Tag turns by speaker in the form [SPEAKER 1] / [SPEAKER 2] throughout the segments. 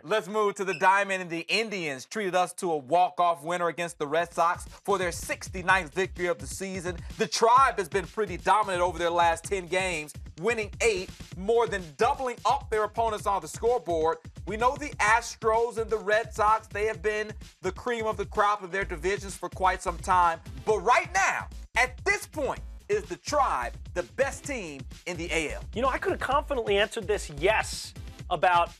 [SPEAKER 1] Let's move to the diamond, and the Indians treated us to a walk-off winner against the Red Sox for their 69th victory of the season. The Tribe has been pretty dominant over their last 10 games, winning 8, more than doubling up their opponents on the scoreboard. We know the Astros and the Red Sox, they have been the cream of the crop of their divisions for quite some time. But right now, at this point, is the Tribe the best team in the AL?
[SPEAKER 2] You know, I could have confidently answered this yes about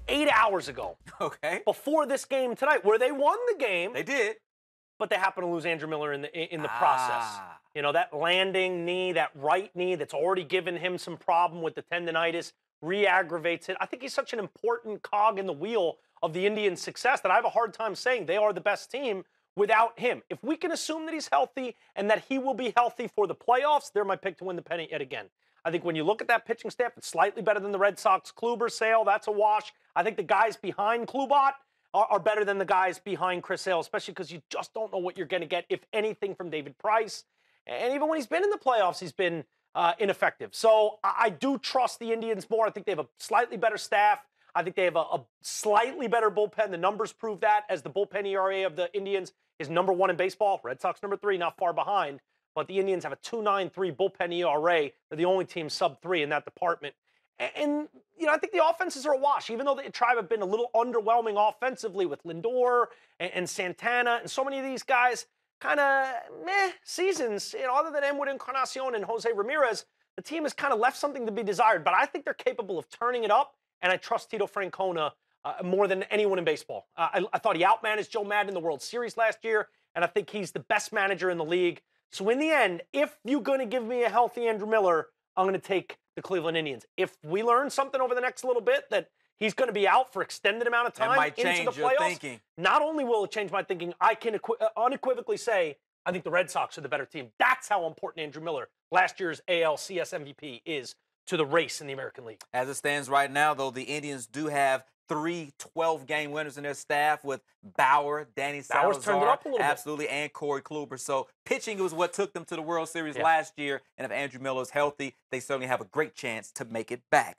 [SPEAKER 2] 8 hours ago.
[SPEAKER 1] Okay.
[SPEAKER 2] Before this game tonight, where they won the game.
[SPEAKER 1] They did.
[SPEAKER 2] But they happen to lose Andrew Miller in the process. You know, that landing knee, that right knee that's already given him some problem with the tendonitis, re-aggravates it. I think he's such an important cog in the wheel of the Indians' success that I have a hard time saying they are the best team without him. If we can assume that he's healthy and that he will be healthy for the playoffs, they're my pick to win the pennant yet again. I think when you look at that pitching staff, it's slightly better than the Red Sox. Kluber, Sale, that's a wash. I think the guys behind Kluber are better than the guys behind Chris Sale, especially because you just don't know what you're going to get, if anything, from David Price. And even when he's been in the playoffs, he's been ineffective. So I do trust the Indians more. I think they have a slightly better staff. I think they have a slightly better bullpen. The numbers prove that, as the bullpen ERA of the Indians is number 1 in baseball. Red Sox number 3, not far behind. But the Indians have a 2.93 bullpen ERA. They're the only team sub-3 in that department. And, you know, I think the offenses are a wash, even though the Tribe have been a little underwhelming offensively with Lindor and Santana and so many of these guys, kind of meh seasons. You know, other than Edwin Encarnacion and Jose Ramirez, the team has kind of left something to be desired. But I think they're capable of turning it up, and I trust Tito Francona more than anyone in baseball. I thought he outmanaged Joe Madden in the World Series last year, and I think he's the best manager in the league. So in the end, if you're going to give me a healthy Andrew Miller, I'm going to take the Cleveland Indians. If we learn something over the next little bit that he's going to be out for extended amount of time into the playoffs, not only will it change my thinking, I can unequivocally say I think the Red Sox are the better team. That's how important Andrew Miller, last year's ALCS MVP, is to the race in the American League.
[SPEAKER 1] As it stands right now, though, the Indians do have 3 12-game winners in their staff with Bauer, Danny Salazar,
[SPEAKER 2] turned it up a little
[SPEAKER 1] absolutely,
[SPEAKER 2] bit.
[SPEAKER 1] and Corey Kluber. So pitching was what took them to the World Series last year, and if Andrew Miller is healthy, they certainly have a great chance to make it back.